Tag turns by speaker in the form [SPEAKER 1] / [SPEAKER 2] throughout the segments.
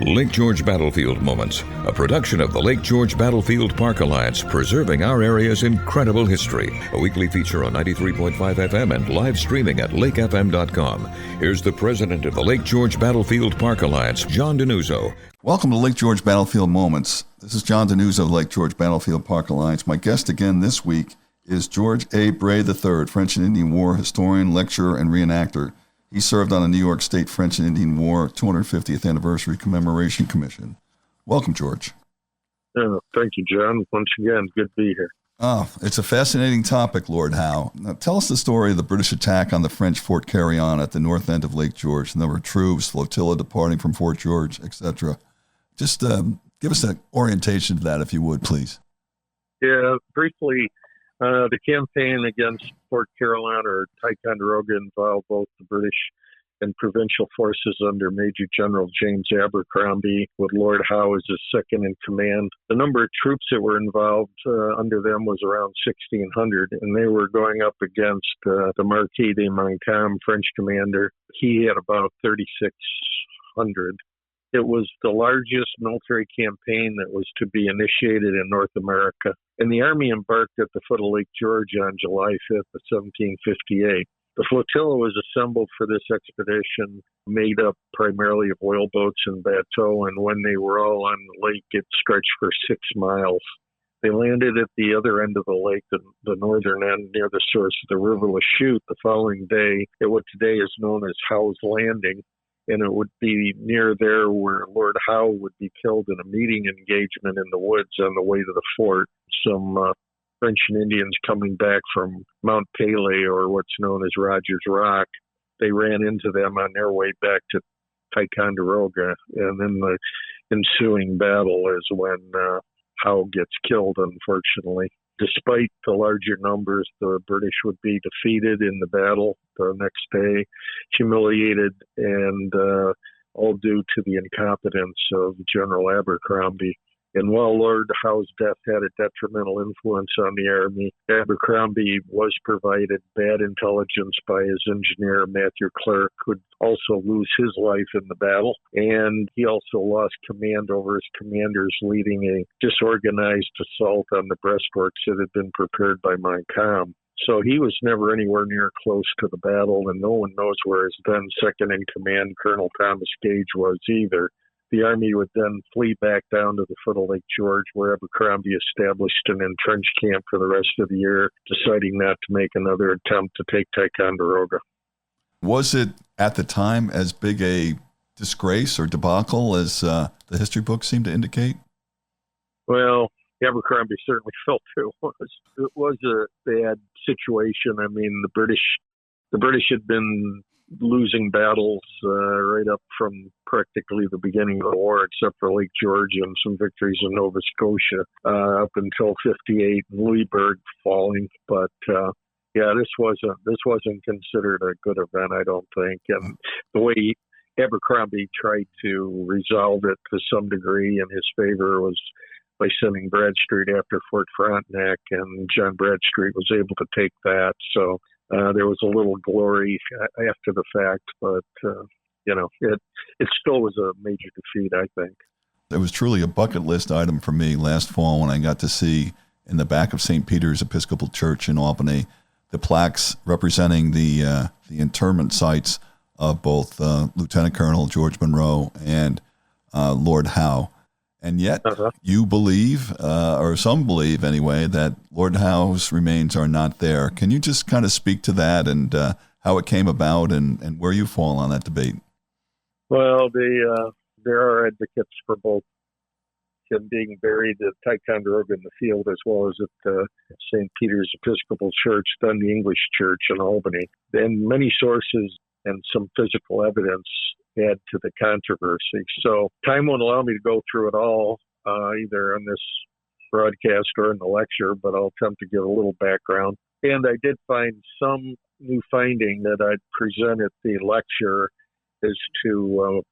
[SPEAKER 1] Lake George Battlefield Moments, a production of the Lake George Battlefield Park Alliance, preserving our area's incredible history. A weekly feature on 93.5 FM and live streaming at lakefm.com. Here's the president of the Lake George Battlefield Park Alliance, John Denuzzo.
[SPEAKER 2] Welcome to Lake George Battlefield Moments. This is John Denuzzo of Lake George Battlefield Park Alliance. My guest again this week is George A. Bray III, French and Indian War historian, lecturer, and reenactor. He served on the New York State French and Indian War 250th Anniversary Commemoration Commission. Welcome, George.
[SPEAKER 3] Thank you, John. Once again, good to be here.
[SPEAKER 2] It's a fascinating topic, Lord Howe. Now, tell us the story of the British attack on the French Fort Carillon at the north end of Lake George. The number of troops, flotilla departing from Fort George, etc. Just give us an orientation to that, if you would, please.
[SPEAKER 3] Yeah, briefly, the campaign against Fort Carillon or Ticonderoga involved both the British and provincial forces under Major General James Abercrombie, with Lord Howe as his second in command. The number of troops that were involved under them was around 1,600, and they were going up against the Marquis de Montcalm, French commander. He had about 3,600. It was the largest military campaign that was to be initiated in North America, and the Army embarked at the foot of Lake George on July 5th of 1758. The flotilla was assembled for this expedition, made up primarily of oil boats and bateaux, and when they were all on the lake, it stretched for 6 miles. They landed at the other end of the lake, the northern end, near the source of the River Lachute the following day at what today is known as Howe's Landing. And it would be near there where Lord Howe would be killed in a meeting engagement in the woods on the way to the fort. Some French and Indians coming back from Mount Pelee, or what's known as Rogers Rock, they ran into them on their way back to Ticonderoga. And then the ensuing battle is when Howe gets killed, unfortunately. Despite the larger numbers, the British would be defeated in the battle the next day, humiliated, and all due to the incompetence of General Abercrombie. And while Lord Howe's death had a detrimental influence on the Army, Abercrombie was provided bad intelligence by his engineer, Matthew Clark, who would also lose his life in the battle. And he also lost command over his commanders, leading a disorganized assault on the breastworks that had been prepared by Montcalm. So he was never anywhere near close to the battle, and no one knows where his then second-in-command, Colonel Thomas Gage, was either. The Army would then flee back down to the foot of Lake George, where Abercrombie established an entrenched camp for the rest of the year, deciding not to make another attempt to take Ticonderoga.
[SPEAKER 2] Was it, at the time, as big a disgrace or debacle as the history books seem to indicate?
[SPEAKER 3] Well, Abercrombie certainly felt it was. It was a bad situation. I mean, the British had been losing battles right up from practically the beginning of the war, except for Lake George and some victories in Nova Scotia up until 58, and Louisburg falling. But this wasn't considered a good event, I don't think. And the way Abercrombie tried to resolve it to some degree in his favor was by sending Bradstreet after Fort Frontenac, and John Bradstreet was able to take that. So there was a little glory after the fact, but, it still was a major defeat, I think.
[SPEAKER 2] It was truly a bucket list item for me last fall when I got to see in the back of St. Peter's Episcopal Church in Albany the plaques representing the interment sites of both Lieutenant Colonel George Monroe and Lord Howe. And yet you believe, or some believe anyway, that Lord Howe's remains are not there. Can you just kind of speak to that and how it came about and where you fall on that debate?
[SPEAKER 3] Well, there are advocates for both him being buried at Ticonderoga in the field as well as at St. Peter's Episcopal Church, then the English Church in Albany. And many sources and some physical evidence add to the controversy. So time won't allow me to go through it all, either on this broadcast or in the lecture, but I'll attempt to give a little background. And I did find some new finding that I'd present at the lecture as to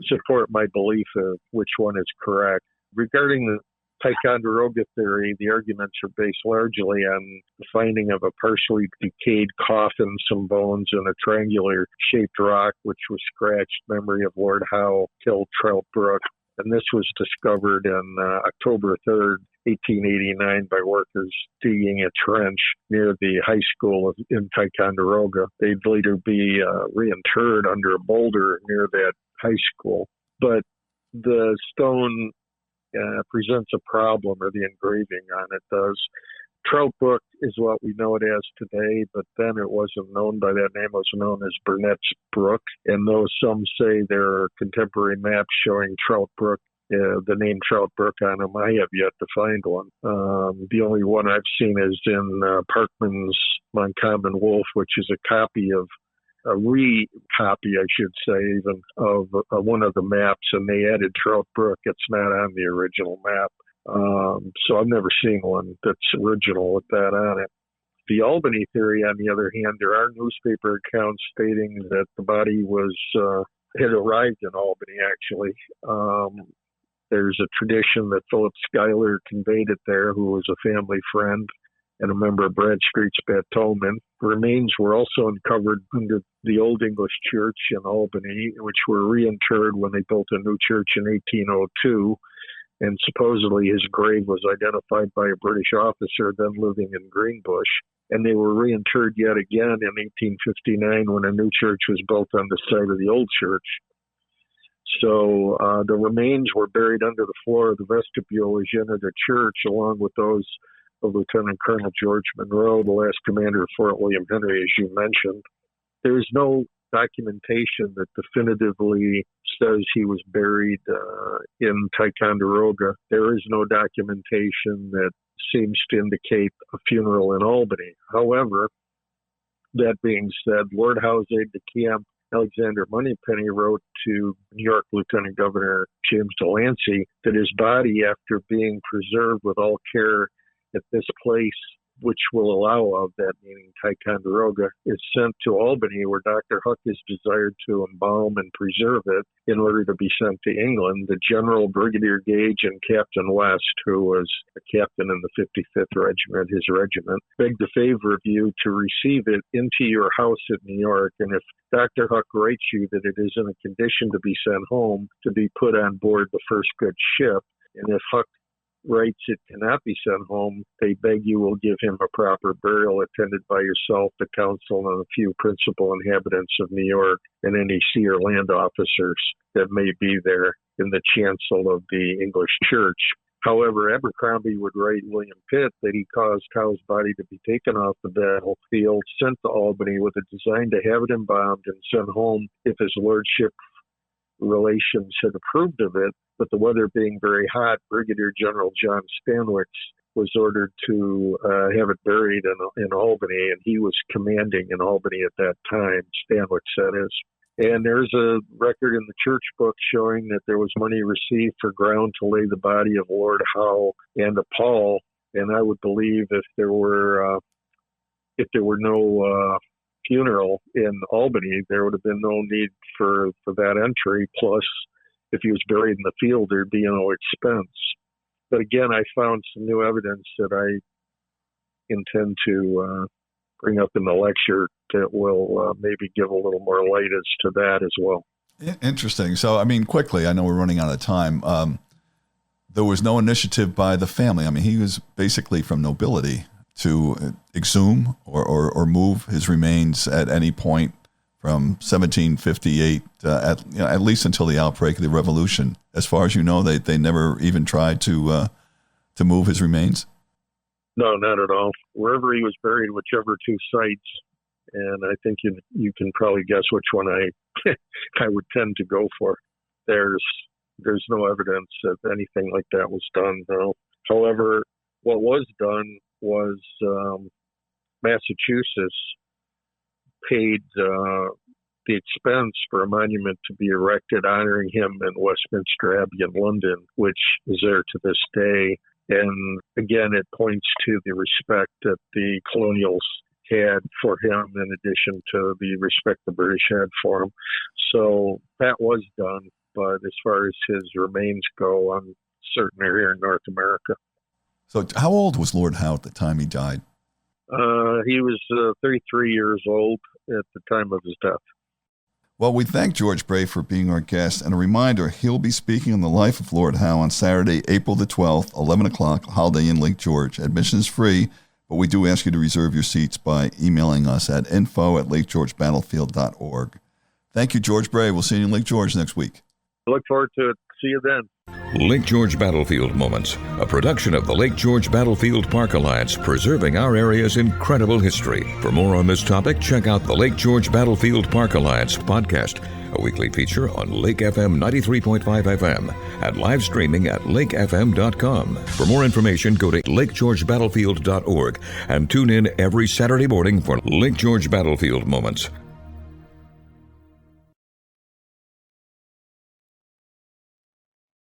[SPEAKER 3] support my belief of which one is correct. Regarding the Ticonderoga theory, the arguments are based largely on the finding of a partially decayed coffin, some bones, and a triangular-shaped rock, which was scratched memory of Lord Howe killed Trout Brook. And this was discovered on October 3rd, 1889 by workers digging a trench near the high school in Ticonderoga. They'd later be reinterred under a boulder near that high school. But the stone presents a problem, or the engraving on it does. Trout Brook is what we know it as today, but then it wasn't known by that name. It was known as Burnett's Brook. And though some say there are contemporary maps showing Trout Brook, the name Trout Brook on them, I have yet to find one. The only one I've seen is in Parkman's Uncommon Wolf, which is a copy of a recopy, I should say, even of one of the maps, and they added Trout Brook. It's not on the original map. So I've never seen one that's original with that on it. The Albany theory, on the other hand, there are newspaper accounts stating that the body had arrived in Albany, actually. There's a tradition that Philip Schuyler conveyed it there, who was a family friend and a member of Bradstreet's Batoman. The remains were also uncovered under the Old English Church in Albany, which were reinterred when they built a new church in 1802. And supposedly his grave was identified by a British officer then living in Greenbush. And they were reinterred yet again in 1859 when a new church was built on the site of the old church. So the remains were buried under the floor of the vestibule as you entered the church, along with those of Lieutenant Colonel George Monroe, the last commander of Fort William Henry, as you mentioned. There is no documentation that definitively says he was buried in Ticonderoga. There is no documentation that seems to indicate a funeral in Albany. However, that being said, Lord Howe's aide-de-camp, Alexander Moneypenny, wrote to New York Lieutenant Governor James Delancey that his body, after being preserved with all care at this place, which will allow of that, meaning Ticonderoga, is sent to Albany, where Dr. Huck is desired to embalm and preserve it in order to be sent to England. The General Brigadier Gage and Captain West, who was a captain in the 55th Regiment, his regiment, begged the favor of you to receive it into your house in New York, and if Dr. Huck writes you that it is in a condition to be sent home, to be put on board the first good ship, and if Huck writes it cannot be sent home, they beg you will give him a proper burial attended by yourself, the council, and a few principal inhabitants of New York, and any sea or land officers that may be there in the chancel of the English church. However, Abercrombie would write William Pitt that he caused Howe's body to be taken off the battlefield, sent to Albany with a design to have it embalmed and sent home if his lordship relations had approved of it. But the weather being very hot, Brigadier General John Stanwix was ordered to have it buried in Albany, and he was commanding in Albany at that time, Stanwix, that is. And there's a record in the church book showing that there was money received for ground to lay the body of Lord Howe and a pall. And I would believe if there were no funeral in Albany, there would have been no need for that entry. Plus, if he was buried in the field, there'd be no expense. But again, I found some new evidence that I intend to bring up in the lecture that will maybe give a little more light as to that as well.
[SPEAKER 2] Interesting. So, I mean, quickly, I know we're running out of time. There was no initiative by the family. I mean, he was basically from nobility to exhume or move his remains at any point from 1758, at least until the outbreak of the Revolution. As far as you know, they never even tried to move his remains?
[SPEAKER 3] No, not at all. Wherever he was buried, whichever two sites, and I think you can probably guess which one I would tend to go for. There's no evidence that anything like that was done, no. However, what was done was Massachusetts paid the expense for a monument to be erected honoring him in Westminster Abbey in London, which is there to this day. And again, it points to the respect that the colonials had for him in addition to the respect the British had for him. So that was done. But as far as his remains go, I'm certainly here in North America.
[SPEAKER 2] So how old was Lord Howe at the time he died?
[SPEAKER 3] He was 33 years old at the time of his death.
[SPEAKER 2] Well, we thank George Bray for being our guest, and a reminder, he'll be speaking on the life of Lord Howe on Saturday, April the 12th, 11 o'clock, Holiday Inn, Lake George. Admission is free, but we do ask you to reserve your seats by emailing us at info@lakegeorgebattlefield.org. Thank you, George Bray. We'll see you in Lake George next week.
[SPEAKER 3] Look forward to it. See you then.
[SPEAKER 1] Lake George Battlefield Moments, a production of the Lake George Battlefield Park Alliance, preserving our area's incredible history. For more on this topic, check out the Lake George Battlefield Park Alliance podcast, a weekly feature on Lake FM 93.5 FM and live streaming at lakefm.com. For more information, go to lakegeorgebattlefield.org and tune in every Saturday morning for Lake George Battlefield Moments.